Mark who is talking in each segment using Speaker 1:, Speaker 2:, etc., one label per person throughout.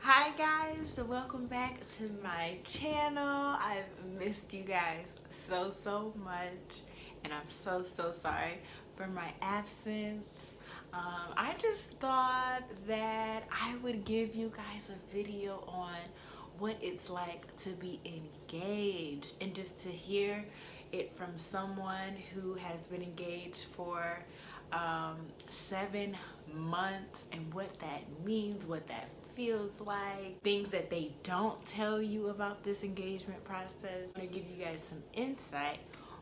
Speaker 1: Hi guys, welcome back to my channel. I've missed you guys so much, and I'm so sorry for my absence. I just thought that I would give you guys a video on what it's like to be engaged, and just to hear it from someone who has been engaged for 7 months, and what that means, what that feels like, things that they don't tell you about this engagement process. I'm gonna give you guys some insight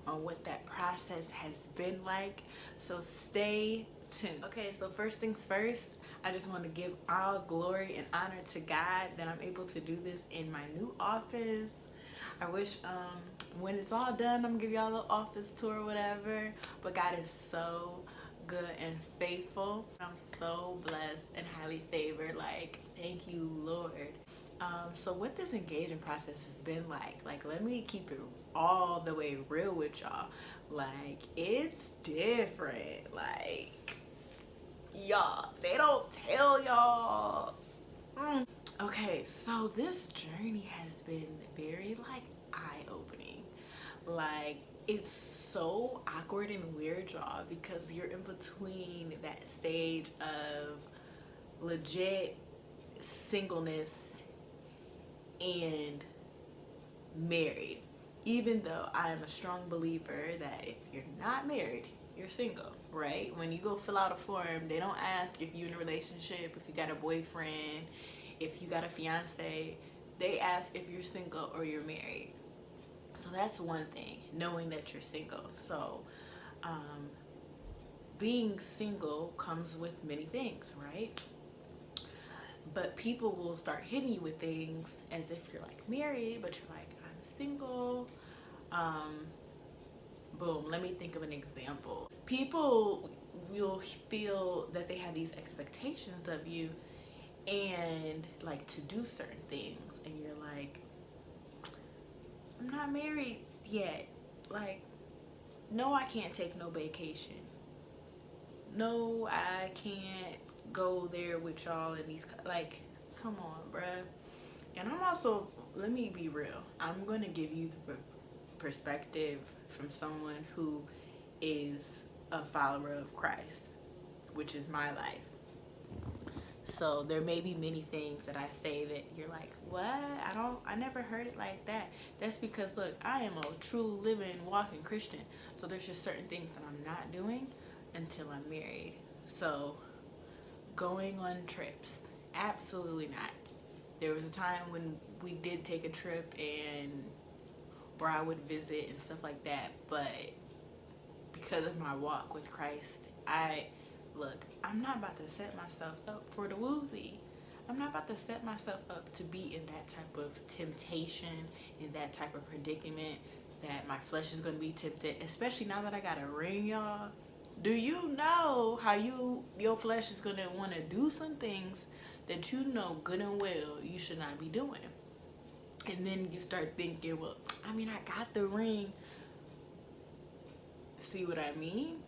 Speaker 1: on what that process has been like, so stay tuned. Okay, so first things first, I just want to give all glory and honor to God that I'm able to do this in my new office. I wish when it's all done, I'm gonna give y'all a little office tour or whatever, but God is so good and faithful. I'm so blessed and highly favored. Like, thank you, Lord. So what this engagement process has been like, let me keep it all the way real with y'all. Like, it's different. Like, y'all, they don't tell y'all. Okay, so this journey has been very like eye-opening. Like, it's so awkward and weird, y'all, because you're in between that stage of legit singleness and married. Even though I am a strong believer that if you're not married, you're single, right? When you go fill out a form, they don't ask if you're in a relationship, if you got a boyfriend, if you got a fiance. They ask if you're single or you're married. So that's one thing, knowing that you're single. So being single comes with many things, right? But people will start hitting you with things as if you're like married, but you're like, I'm single. Um, Boom, let me think of an example. People will feel that they have these expectations of you, and like to do certain things, and you're like, I'm not married yet. Like, no, I can't take no vacation. No, I can't go there with y'all and these, like, come on, bruh. And I'm also, let me be real, I'm going to give you the perspective from someone who is a follower of Christ, which is my life. So there may be many things that I say that you're like, what? I never heard it like that. That's because, look, I am a true living walking Christian. So there's just certain things that I'm not doing until I'm married. So going on trips, absolutely not. There was a time when we did take a trip and where I would visit and stuff like that, but because of my walk with Christ, I'm not about to set myself up for the woozy. I'm not about to set myself up to be in that type of temptation, in that type of predicament, that my flesh is going to be tempted, especially now that I got a ring, y'all. Do you know how your flesh is going to want to do some things that you know good and well you should not be doing? And then you start thinking, well, I mean, I got the ring. See what I mean?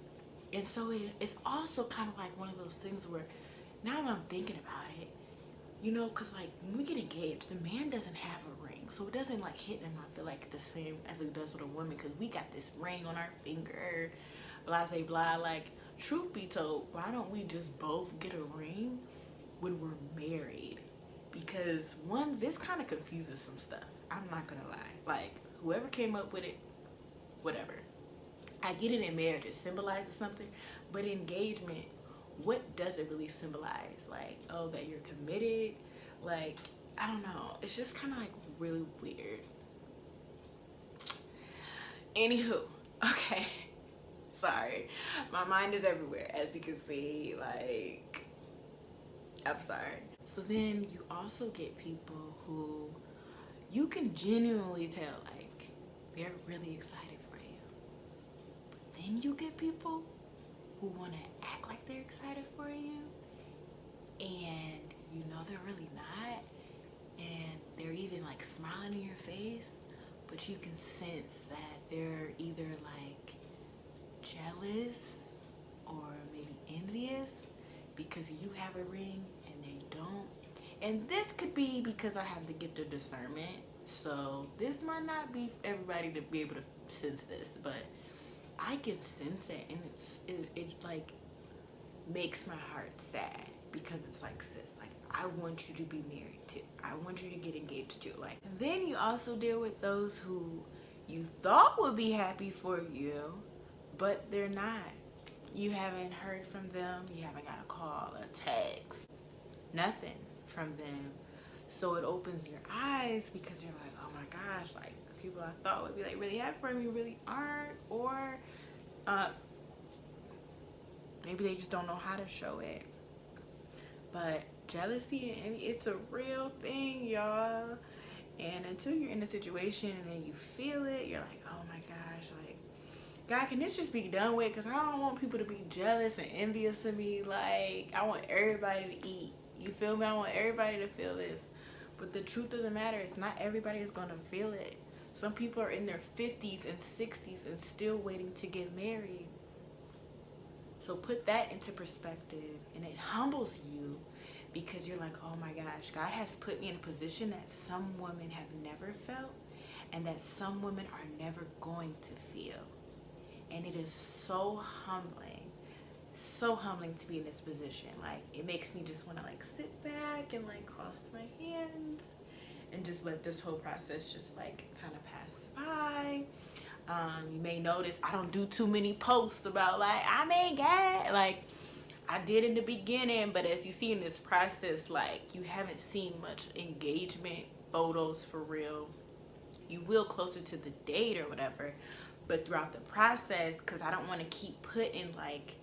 Speaker 1: And so it's also kind of like one of those things where now that I'm thinking about it, you know, because like when we get engaged, the man doesn't have a ring. So it doesn't like hit him, I feel like, the same as it does with a woman, because we got this ring on our finger, blah, blah, blah. Like, truth be told, why don't we just both get a ring when we're married? Because one, this kind of confuses some stuff. I'm not going to lie. Like, whoever came up with it, whatever. I get it, in marriage it symbolizes something, but engagement, what does it really symbolize? Like, oh, that you're committed? Like, I don't know. It's just kind of like really weird. Anywho, okay. Sorry. My mind is everywhere, as you can see. Like, I'm sorry. So then you also get people who you can genuinely tell, like, they're really excited for you. But then you get people who want to act like they're excited for you, and you know they're really not, and they're even like smiling in your face, but you can sense that they're either like jealous or maybe envious because you have a ring and they don't, And this could be because I have the gift of discernment. So this might not be for everybody to be able to sense this, but I can sense it, and it like makes my heart sad, because it's like, sis, like, I want you to be married too. I want you to get engaged too. Like, and then you also deal with those who you thought would be happy for you, but they're not. You haven't heard from them. You haven't got a call, a text, nothing from them. So it opens your eyes, because you're like, oh my gosh, like, the people I thought would be like really happy for me really aren't, or maybe they just don't know how to show it. But jealousy and envy, it's a real thing, y'all. And until you're in a situation and then you feel it, you're like, oh my gosh, like, God, can this just be done with? Because I don't want people to be jealous and envious of me. Like, I want everybody to eat. You feel me? I want everybody to feel this. But the truth of the matter is, not everybody is going to feel it. Some people are in their 50s and 60s and still waiting to get married. So put that into perspective, and it humbles you, because you're like, oh my gosh, God has put me in a position that some women have never felt, and that some women are never going to feel. And it is so humbling to be in this position. Like, it makes me just want to like sit back and like cross my hands and just let this whole process just like kind of pass by. You may notice I don't do too many posts about like, I'm engaged. Like, I did in the beginning, but as you see in this process, like, you haven't seen much engagement photos for real. You will closer to the date or whatever, but throughout the process, because I don't want to keep putting like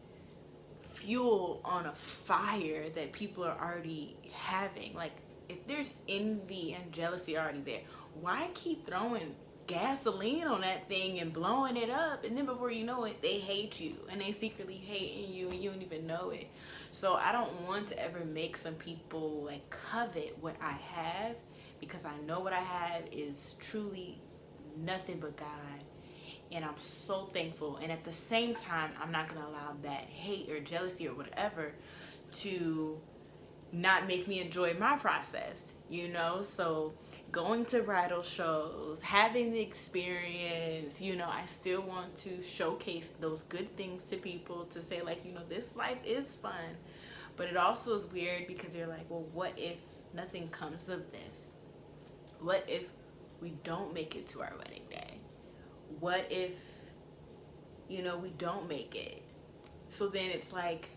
Speaker 1: fuel on a fire that people are already having. Like, if there's envy and jealousy already there, why keep throwing gasoline on that thing and blowing it up? And then before you know it, they hate you, and they secretly hating you, and you don't even know it. So I don't want to ever make some people like covet what I have, because I know what I have is truly nothing but God. And I'm so thankful. And at the same time, I'm not going to allow that hate or jealousy or whatever to not make me enjoy my process, you know? So going to bridal shows, having the experience, you know, I still want to showcase those good things to people, to say like, you know, this life is fun. But it also is weird, because you're like, well, what if nothing comes of this? What if we don't make it to our wedding day? What if, you know, we don't make it? So then it's like,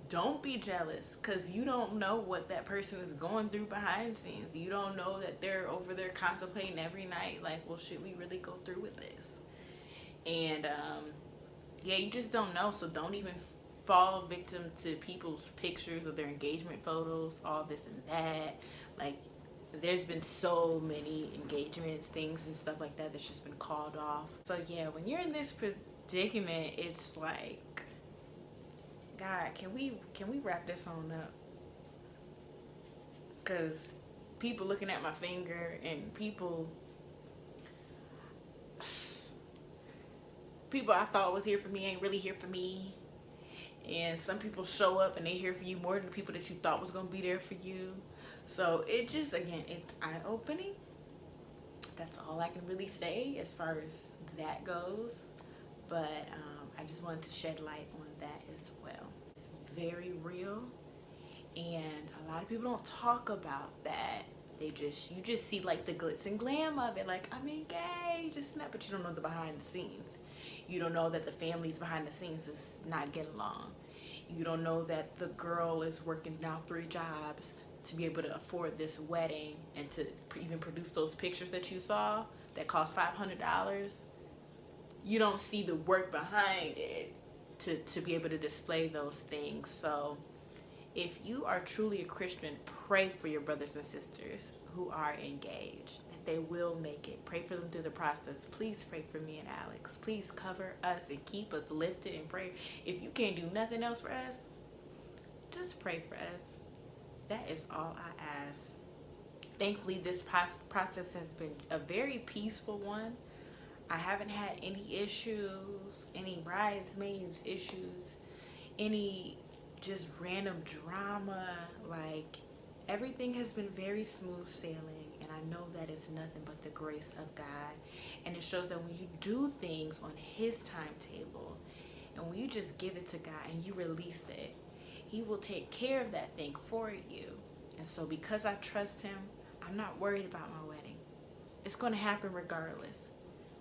Speaker 1: don't be jealous, because you don't know what that person is going through behind the scenes. You don't know that they're over there contemplating every night, like, well, should we really go through with this? And yeah, you just don't know. So don't even fall victim to people's pictures of their engagement photos, all this and that. Like, there's been so many engagements, things and stuff like that that's just been called off. So yeah, when you're in this predicament, it's like, God, can we wrap this on up? Because people looking at my finger, and people I thought was here for me ain't really here for me. And some people show up and they here for you more than the people that you thought was going to be there for you. So it just, again, it's eye-opening. That's all I can really say as far as that goes. But I just wanted to shed light on that as well. It's very real, and a lot of people don't talk about that. You just see like the glitz and glam of it, like, I'm engaged, just that, but you don't know the behind the scenes. You don't know that the families behind the scenes is not getting along. You don't know that the girl is working now 3 jobs to be able to afford this wedding, and to even produce those pictures that you saw that cost $500. You don't see the work behind it to be able to display those things. So if you are truly a Christian, pray for your brothers and sisters who are engaged, that they will make it. Pray for them through the process. Please pray for me and Alex. Please cover us and keep us lifted in prayer. If you can't do nothing else for us, just pray for us. That is all I ask. Thankfully, this process has been a very peaceful one. I haven't had any issues, any bridesmaids issues, any just random drama. Like, Everything has been very smooth sailing, and I know that it's nothing but the grace of God. And it shows that when you do things on His timetable, and when you just give it to God and you release it, He will take care of that thing for you. And so because I trust Him, I'm not worried about my wedding. It's going to happen regardless.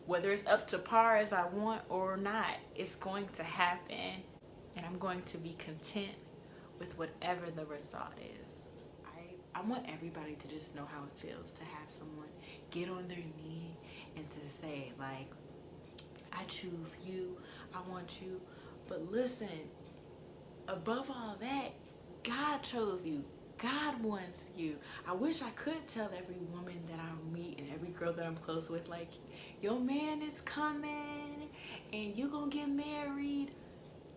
Speaker 1: Whether it's up to par as I want or not, it's going to happen. And I'm going to be content with whatever the result is. I want everybody to just know how it feels to have someone get on their knee and to say, like, I choose you, I want you. But listen, above all that, God chose you. God wants you. I wish I could tell every woman that I meet and every girl that I'm close with, like, your man is coming and you're going to get married.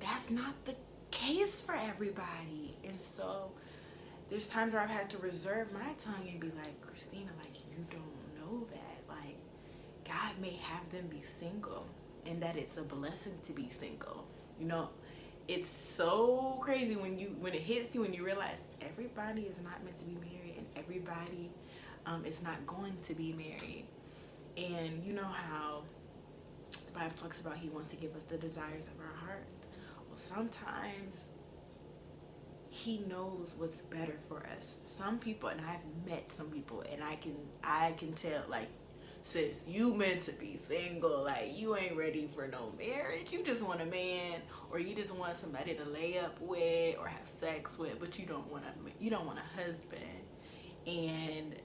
Speaker 1: That's not the case for everybody. And so there's times where I've had to reserve my tongue and be like, Christina, like, you don't know that. Like, God may have them be single and that it's a blessing to be single. You know, it's so crazy when it hits you and you realize everybody is not meant to be married and everybody is not going to be married. And you know how the Bible talks about He wants to give us the desires of our hearts. Well, sometimes He knows what's better for us. Some people, and I've met some people, and I can tell, like, sis, you meant to be single. Like, you ain't ready for no marriage. You just want a man, or you just want somebody to lay up with or have sex with, but you don't want a husband. And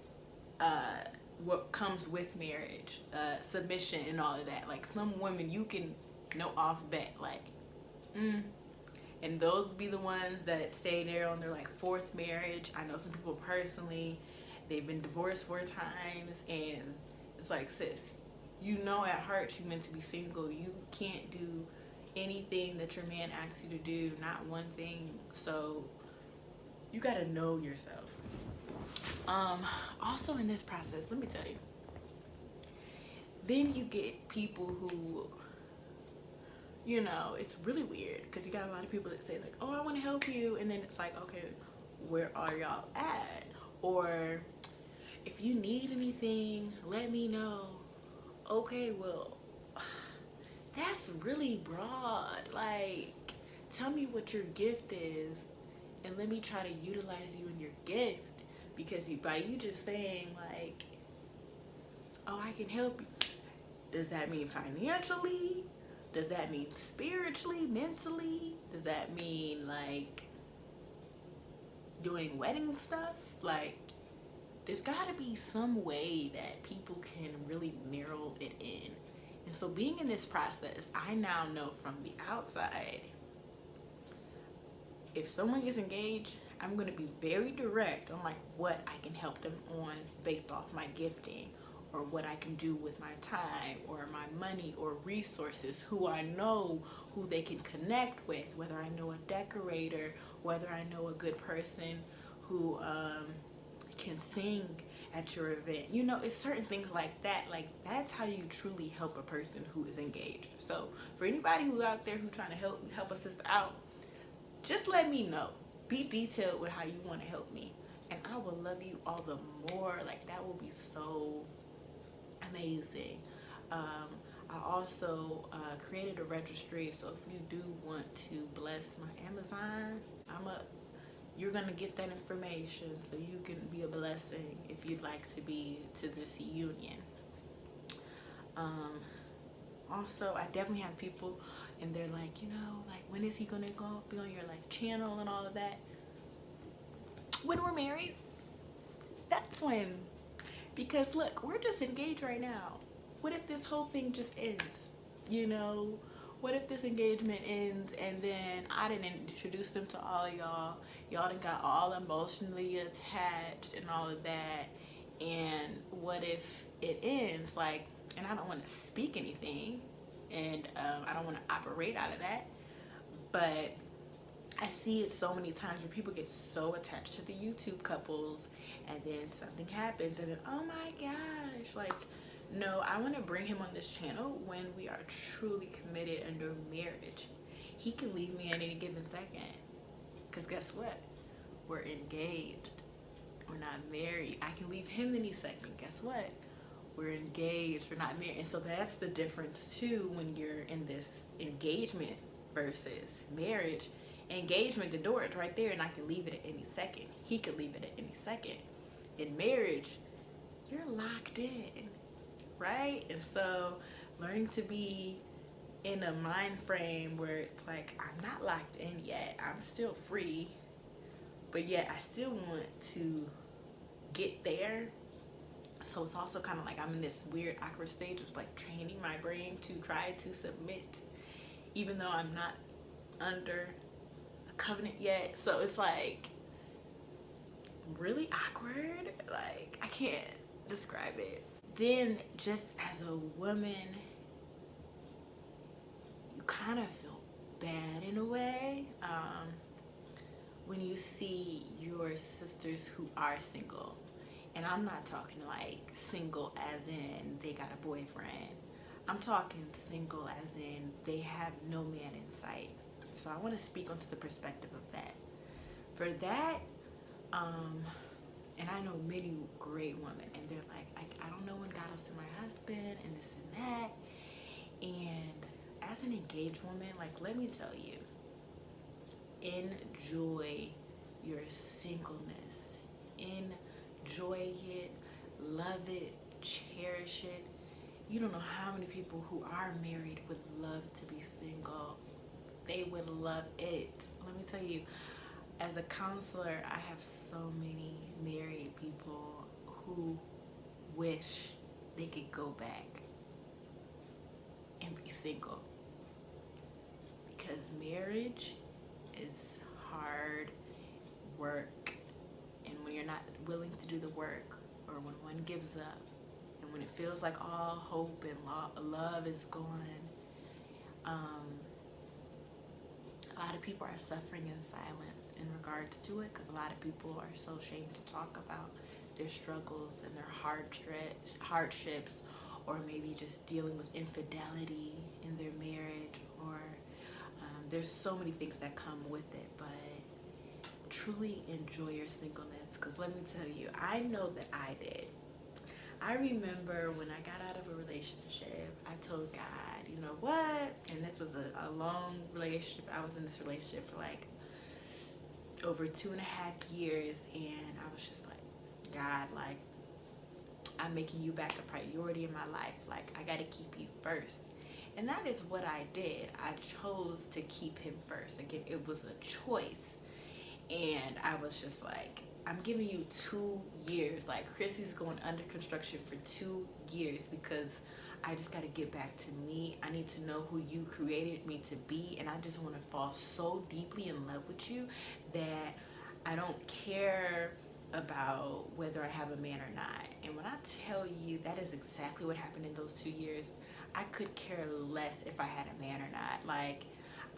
Speaker 1: what comes with marriage, submission and all of that. Like, some women you can know off bat, like, and those be the ones that stay there on their like fourth marriage. I know some people personally, they've been divorced 4 times, and it's like, sis, you know at heart you meant to be single. You can't do anything that your man asks you to do, not one thing. So you gotta know yourself. Also in this process, let me tell you, then you get people who, you know, it's really weird because you got a lot of people that say like, oh, I want to help you, and then it's like, okay, where are y'all at? Or if you need anything, let me know. Okay, well, that's really broad. Like, tell me what your gift is and let me try to utilize you in your gift. Because by you just saying like, oh, I can help you, does that mean financially? Does that mean spiritually, mentally? Does that mean like doing wedding stuff? Like, there's got to be some way that people can really narrow it in. And so being in this process, I now know from the outside, if someone gets engaged, I'm going to be very direct on like what I can help them on based off my gifting, or what I can do with my time or my money or resources, who I know, who they can connect with, whether I know a decorator, whether I know a good person who can sing at your event. You know, it's certain things like that. Like, that's how you truly help a person who is engaged. So for anybody who's out there who's trying to help a sister out, just let me know. Be detailed with how you want to help me, and I will love you all the more. Like, that will be so amazing. I also created a registry, so if you do want to bless my Amazon, you're gonna get that information so you can be a blessing if you'd like to be to this union. Also, I definitely have people and they're like, you know, like, when is he gonna go be on your like channel and all of that? When we're married, that's when. Because look, we're just engaged right now. What if this whole thing just ends? You know, what if this engagement ends and then I didn't introduce them to all of y'all? Y'all done got all emotionally attached and all of that. And what if it ends? Like, and I don't want to speak anything, and I don't want to operate out of that. But I see it so many times where people get so attached to the YouTube couples, and then something happens, and then, oh my gosh, like, no, I want to bring him on this channel when we are truly committed under marriage. He can leave me at any given second, because guess what? We're engaged. we're not married. I can leave him any second. Guess what? We're engaged. We're not married. And so that's the difference too when you're in this engagement versus marriage. Engagement, the door is right there and I can leave it at any second. He could leave it at any second. In marriage, you're locked in, right? And so learning to be in a mind frame where it's like, I'm not locked in yet. I'm still free, but yet I still want to get there. So it's also kind of like I'm in this weird awkward stage of like training my brain to try to submit, even though I'm not under a covenant yet. So it's like really awkward. Like I can't describe it. Then just as a woman, you kind of feel bad in a way when you see your sisters who are single. And I'm not talking like single as in they got a boyfriend. I'm talking single as in they have no man in sight. So I want to speak onto the perspective of that. For that, and I know many great women, and they're like, I don't know when God will send my husband, and this and that. And as an engaged woman, like, let me tell you, enjoy your singleness. Enjoy it, love it, cherish it. You don't know how many people who are married would love to be single. They would love it. Let me tell you, as a counselor, I have so many married people who wish they could go back and be single. Because marriage is hard work. And when you're not willing to do the work, or when one gives up, and when it feels like all hope and love is gone, a lot of people are suffering in silence in regards to it, because a lot of people are so ashamed to talk about their struggles and their hardships, or maybe just dealing with infidelity in their marriage, or there's so many things that come with it. But truly enjoy your singleness, because let me tell you, I know that I did. I remember when I got out of a relationship, I told God, you know what? And this was a long relationship. I was in this relationship for like over 2.5 years, and I was just like, God, like, I'm making you back a priority in my life. Like, I got to keep you first. And that is what I did. I chose to keep him first. Again, it was a choice. And I was just like, I'm giving you 2 years. Like, Chrissy's going under construction for 2 years because I just got to get back to me. I need to know who you created me to be. And I just want to fall so deeply in love with you that I don't care about whether I have a man or not. And when I tell you that is exactly what happened in those 2 years, I could care less if I had a man or not. Like,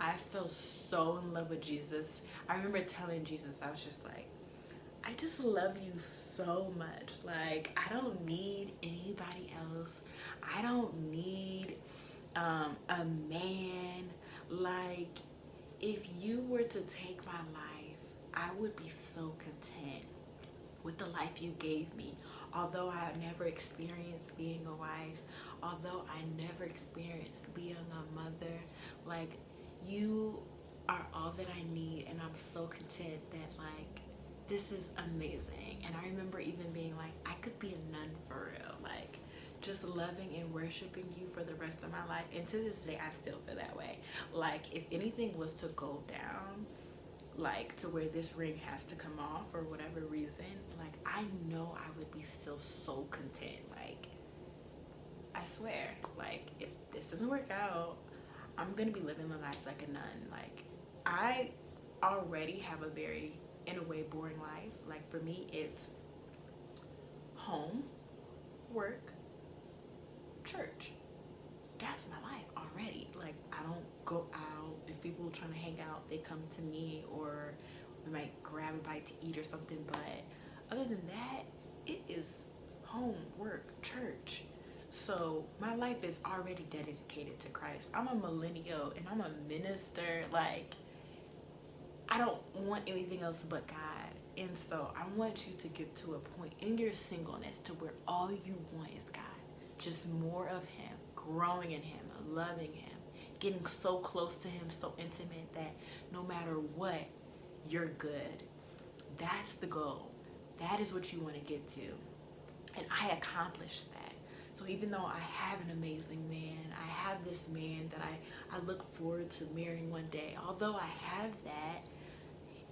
Speaker 1: I fell so in love with Jesus. I remember telling Jesus, I was just like, I just love you so much. Like, I don't need anybody else. I don't need a man. Like, if you were to take my life, I would be so content with the life you gave me. Although I never experienced being a wife, although I never experienced being a mother, like, you are all that I need, and I'm so content that, like, this is amazing. And I remember even being like, I could be a nun for real, like, just loving and worshiping you for the rest of my life. And to this day, I still feel that way. Like, if anything was to go down, like, to where this ring has to come off for whatever reason, like, I know I would be still so content. Like, I swear, like, if this doesn't work out, I'm gonna be living the life like a nun. Like, I already have a very, in a way, boring life. Like, for me, it's home, work, church. That's my life already. Like, I don't go out. If people are trying to hang out, they come to me, or we might grab a bite to eat or something. But other than that, it is home, work, church. So my life is already dedicated to Christ. I'm a millennial and I'm a minister. Like, I don't want anything else but God. And so I want you to get to a point in your singleness to where all you want is God. Just more of him, growing in him, loving him, getting so close to him, so intimate that no matter what, you're good. That's the goal. That is what you want to get to. And I accomplished that. So even though I have an amazing man, I have this man that I look forward to marrying one day, although I have that,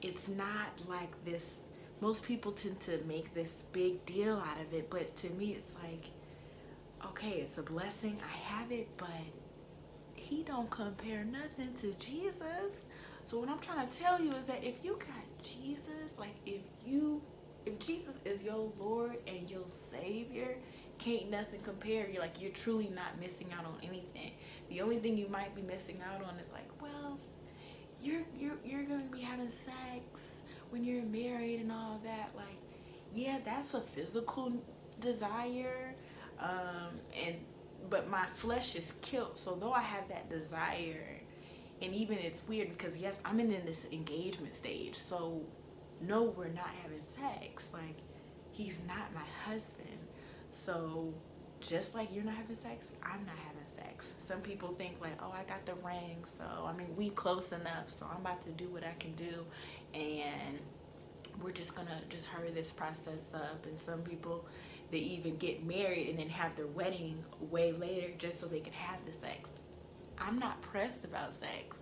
Speaker 1: it's not like this. Most people tend to make this big deal out of it, but to me it's like, okay, it's a blessing, I have it, but he don't compare nothing to Jesus. So what I'm trying to tell you is that if you got Jesus, like if Jesus is your Lord and your Savior, can't nothing compare. You're truly not missing out on anything. The only thing you might be missing out on is like, well, you're gonna be having sex when you're married and all that. Like, yeah, that's a physical desire, but my flesh is killed. So though I have that desire, and even it's weird because yes, I'm in this engagement stage. So no, we're not having sex. Like, he's not my husband. So just like you're not having sex, I'm not having sex. Some people think like, oh, I got the ring, so I mean, we close enough, so I'm about to do what I can do, and we're just gonna just hurry this process up. And some people, they even get married and then have their wedding way later just so they can have the sex. I'm not pressed about sex.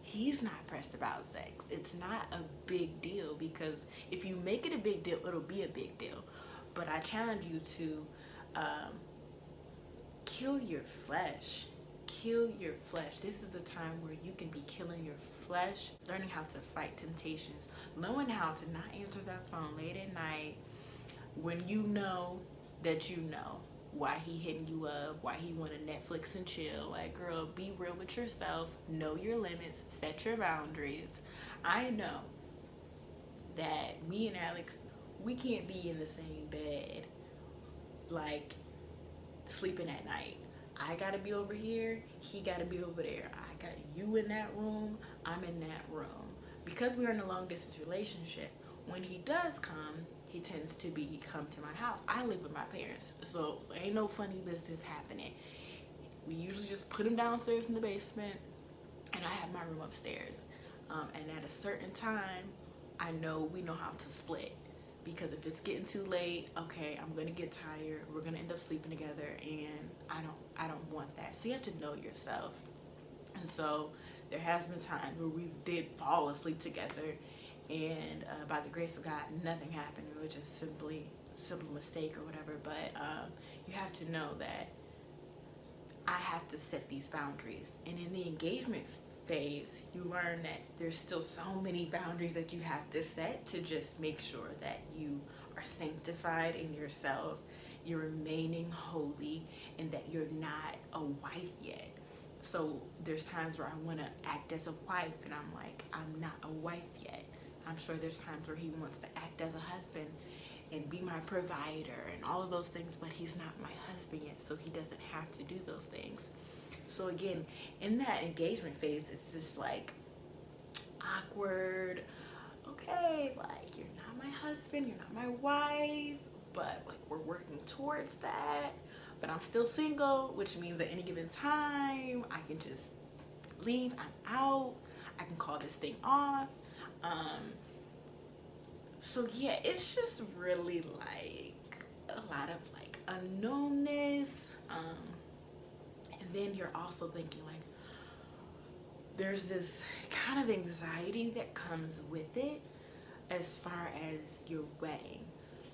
Speaker 1: He's not pressed about sex. It's not a big deal, because if you make it a big deal, it'll be a big deal. But I challenge you to kill your flesh. Kill your flesh. This is the time where you can be killing your flesh, learning how to fight temptations, knowing how to not answer that phone late at night when you know that you know why he hitting you up, why he want to Netflix and chill. Like, girl, be real with yourself, know your limits, set your boundaries. I know that me and Alex, we can't be in the same bed, like sleeping at night. I gotta be over here, he gotta be over there. I got you in that room, I'm in that room. Because we're in a long distance relationship, when he does come, he tends to come to my house. I live with my parents, so ain't no funny business happening. We usually just put him downstairs in the basement, and I have my room upstairs. And at a certain time, we know how to split. Because if it's getting too late, okay, I'm gonna get tired, we're gonna end up sleeping together, and I don't want that. So you have to know yourself. And so there has been times where we did fall asleep together, and by the grace of God, nothing happened. It was just simple mistake or whatever. But you have to know that I have to set these boundaries. And in the engagement phase, you learn that there's still so many boundaries that you have to set to just make sure that you are sanctified in yourself, you're remaining holy, and that you're not a wife yet. So there's times where I want to act as a wife, and I'm like, I'm not a wife yet. I'm sure there's times where he wants to act as a husband and be my provider and all of those things, but he's not my husband yet, so he doesn't have to do those things. So again, in that engagement phase, it's just like awkward. Okay, like, you're not my husband, you're not my wife, but like, we're working towards that. But I'm still single, which means at any given time, I can just leave, I'm out, I can call this thing off. So yeah, it's just really like a lot of like unknownness. And then you're also thinking like, there's this kind of anxiety that comes with it as far as your wedding.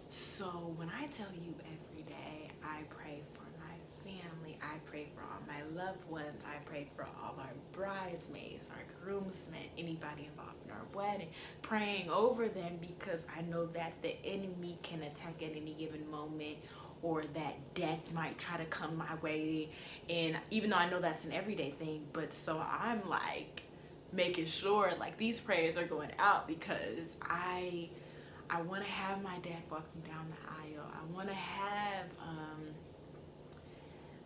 Speaker 1: So when I tell you every day, I pray for my family, I pray for all my loved ones, I pray for all our bridesmaids, our groomsmen, anybody involved in our wedding, praying over them, because I know that the enemy can attack at any given moment, or that death might try to come my way. And even though I know that's an everyday thing, but so I'm like making sure like these prayers are going out, because I want to have my dad walking down the aisle. I want to have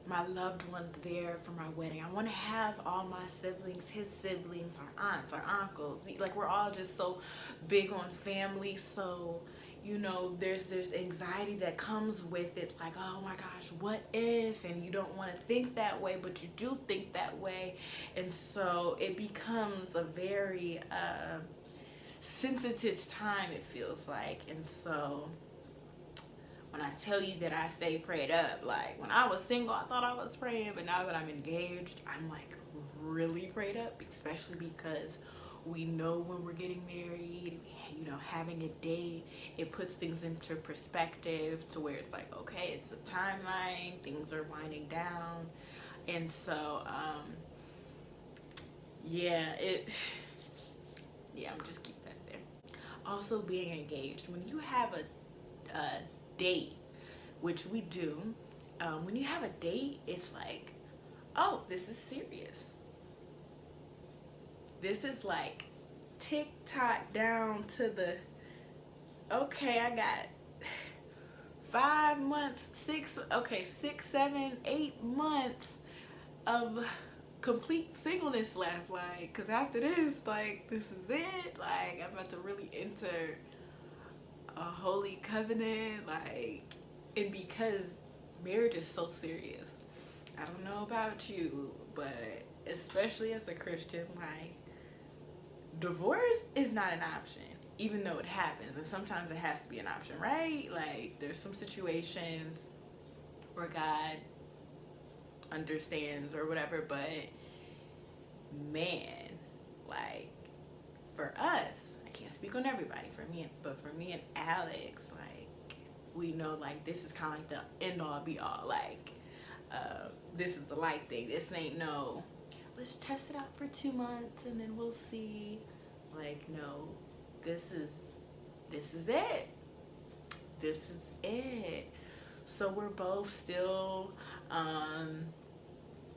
Speaker 1: my loved ones there for my wedding. I want to have all my siblings, his siblings, our aunts, our uncles. Like, we're all just so big on family. So, you know, there's anxiety that comes with it. Like, oh my gosh, what if? And you don't want to think that way, but you do think that way. And so it becomes a very sensitive time, it feels like. And so when I tell you that I stay prayed up, like when I was single, I thought I was praying, but now that I'm engaged, I'm like really prayed up, especially because we know when we're getting married, you know, having a date, it puts things into perspective to where it's like, okay, it's the timeline, things are winding down. And so, yeah, I'm just keep that there. Also, being engaged, when you have a date, which we do, when you have a date, it's like, oh, this is serious. This is like tick-tock down to the, okay, I got 5 months, 6, 7, 8 months of complete singleness left. Like, because after this, like, this is it. Like, I'm about to really enter a holy covenant. Like, and because marriage is so serious, I don't know about you, but especially as a Christian, like, divorce is not an option, even though it happens, and sometimes it has to be an option, right? Like, there's some situations where God understands or whatever, but man, like, for us, I can't speak on everybody, but for me and Alex, like, we know, like, this is kind of like the end all be all. Like, this is the life thing. This ain't no, let's test it out for 2 months and then we'll see. Like, no, this is it. This is it. So we're both still,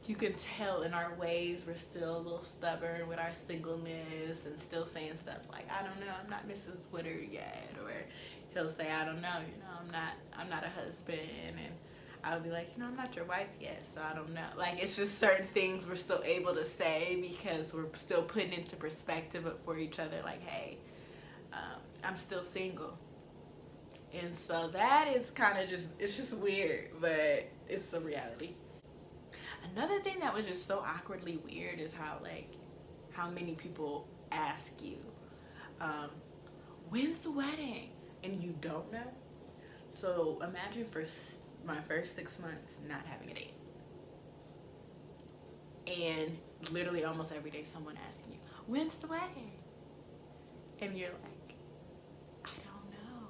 Speaker 1: you can tell in our ways, we're still a little stubborn with our singleness and still saying stuff like, I don't know, I'm not Mrs. Woodard yet. Or he'll say, I don't know, you know, I'm not a husband. And I'll be like, you know, I'm not your wife yet, so I don't know. Like, it's just certain things we're still able to say because we're still putting into perspective for each other, like, hey, I'm still single. And so that is kind of just, it's just weird, but it's a reality. Another thing that was just so awkwardly weird is how many people ask you, when's the wedding? And you don't know. So imagine for my first 6 months not having a date. And literally almost every day someone asking you, when's the wedding? And you're like, I don't know.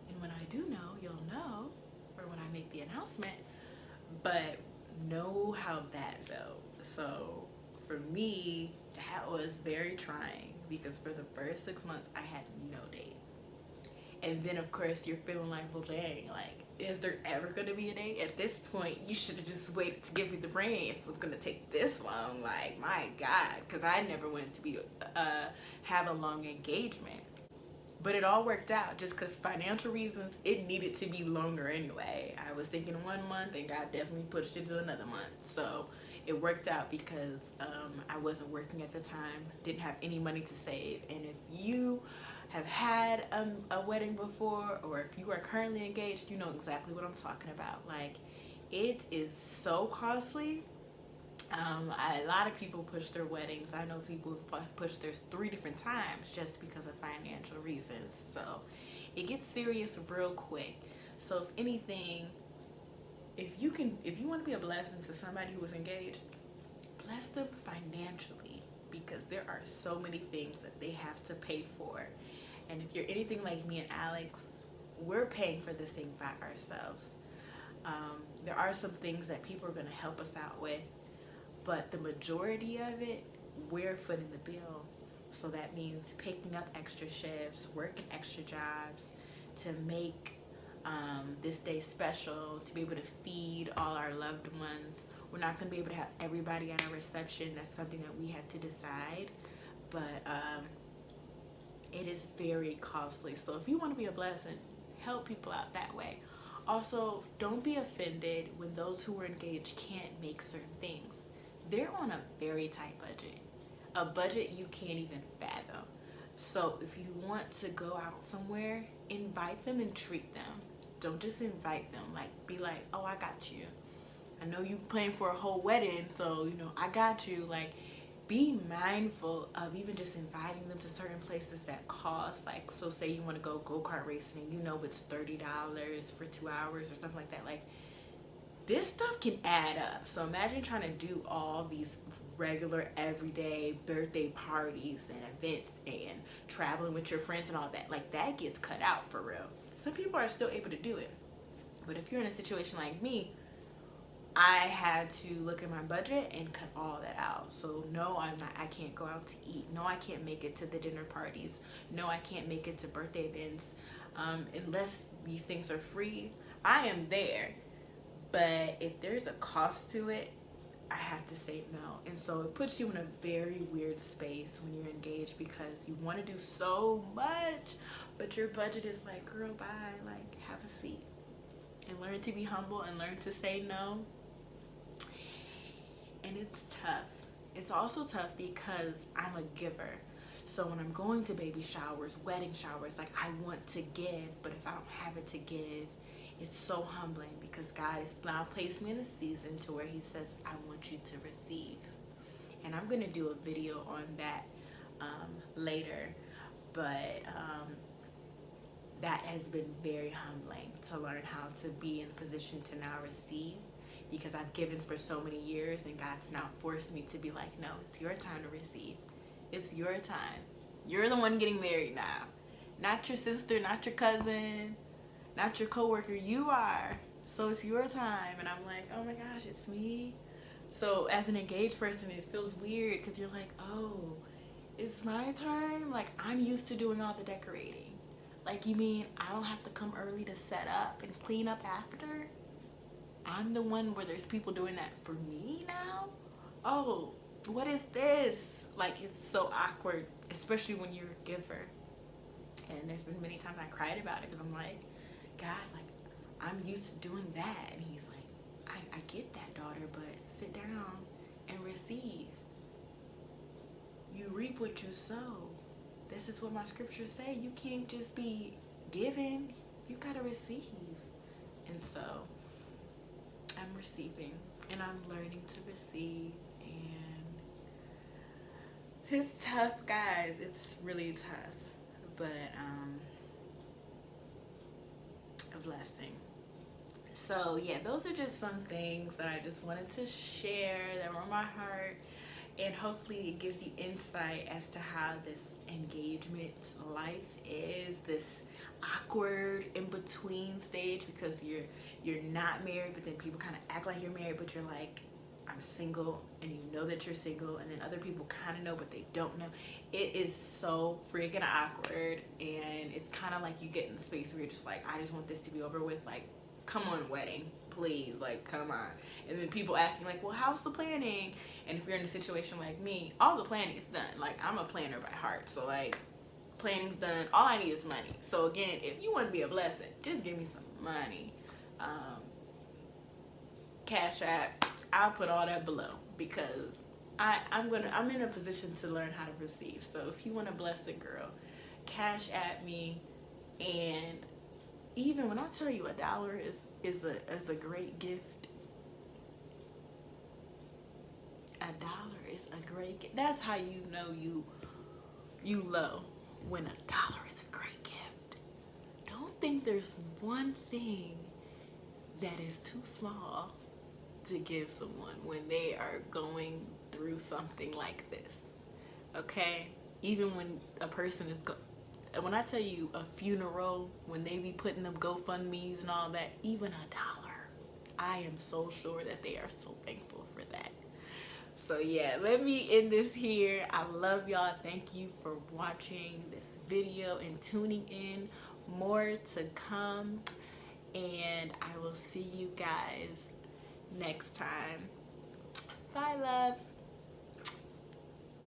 Speaker 1: And when I do know, you'll know, or when I make the announcement. But know how that felt. So for me, that was very trying because for the first 6 months I had no date. And then of course you're feeling like, well, dang, like, is there ever going to be a date? At this point, you should have just waited to give me the ring if it was going to take this long. Like, my God, because I never wanted to have a long engagement. But it all worked out just because financial reasons, it needed to be longer anyway. I was thinking 1 month and God definitely pushed it to another month. So it worked out because I wasn't working at the time, didn't have any money to save. And if you have had a wedding before, or if you are currently engaged, you know exactly what I'm talking about. Like, it is so costly. A lot of people push their weddings. I know people who've pushed theirs 3 different times just because of financial reasons. So it gets serious real quick. So if anything, if you want to be a blessing to somebody who is engaged, bless them financially, because there are so many things that they have to pay for. And if you're anything like me and Alex, we're paying for this thing by ourselves. There are some things that people are going to help us out with, but the majority of it, we're footing the bill. So that means picking up extra shifts, working extra jobs to make this day special, to be able to feed all our loved ones. We're not going to be able to have everybody at our reception. That's something that we had to decide. But it is very costly. So if you want to be a blessing, help people out that way. Also, don't be offended when those who are engaged can't make certain things. They're on a very tight budget, a budget you can't even fathom. So if you want to go out somewhere, invite them and treat them. Don't just invite them. Like, be like, oh, I got you. I know you planning for a whole wedding, so, you know, I got you. Like, be mindful of even just inviting them to certain places that cost. Like, so say you want to go-kart racing and you know it's $30 for 2 hours or something like that. Like, this stuff can add up. So imagine trying to do all these regular everyday birthday parties and events and traveling with your friends and all that. Like, that gets cut out for real. Some people are still able to do it, but if you're in a situation like me, I had to look at my budget and cut all that out. So no, I can't go out to eat. No, I can't make it to the dinner parties. No, I can't make it to birthday events unless these things are free. I am there, but if there's a cost to it, I have to say no. And so it puts you in a very weird space when you're engaged, because you want to do so much, but your budget is like, girl, bye. Like, have a seat and learn to be humble and learn to say no. And it's tough. It's also tough because I'm a giver. So when I'm going to baby showers, wedding showers, like, I want to give, but if I don't have it to give, it's so humbling, because God has now placed me in a season to where he says, I want you to receive. And I'm going to do a video on that later. But that has been very humbling, to learn how to be in a position to now receive, because I've given for so many years and God's now forced me to be like, no, it's your time to receive. It's your time. You're the one getting married now. Not your sister, not your cousin, not your coworker. You are. So it's your time. And I'm like, oh my gosh, it's me. So as an engaged person, it feels weird, because you're like, oh, it's my turn? Like, I'm used to doing all the decorating. Like, you mean I don't have to come early to set up and clean up after? I'm the one where there's people doing that for me now? Oh, what is this? Like, it's so awkward, especially when you're a giver. And there's been many times I cried about it, because I'm like, God, like, I'm used to doing that. And he's like, I get that, daughter, but sit down and receive. You reap what you sow. This is what my scriptures say. You can't just be giving. You gotta receive. And so I'm receiving, and I'm learning to receive, and it's tough, guys. It's really tough, but a blessing. So yeah, those are just some things that I just wanted to share that were on my heart, and hopefully it gives you insight as to how this engagement life is, this awkward in between stage, because you're not married, but then people kind of act like you're married, but you're like, I'm single, and you know that you're single, and then other people kind of know but they don't know. It is so freaking awkward, and it's kind of like you get in the space where you're just like, I just want this to be over with. Like, come on, wedding, please, like, come on. And then people asking like, well, how's the planning? And if you're in a situation like me, all the planning is done. Like, I'm a planner by heart, so like, planning's done. All I need is money. So again, if you want to be a blessing, just give me some money. CashApp, I'll put all that below, because I'm in a position to learn how to receive. So if you want to bless the girl, CashApp me. And even when I tell you $1 is a great gift, $1 is a great gift. That's how you know you low, when $1 is a great gift. Don't think there's one thing that is too small to give someone when they are going through something like this. Okay? Even when a person is when I tell you a funeral, when they be putting them GoFundMe's and all that, even $1, I am so sure that they are so thankful for that. So yeah, let me end this here. I love y'all. Thank you for watching this video and tuning in. More to come, and I will see you guys next time. Bye, loves.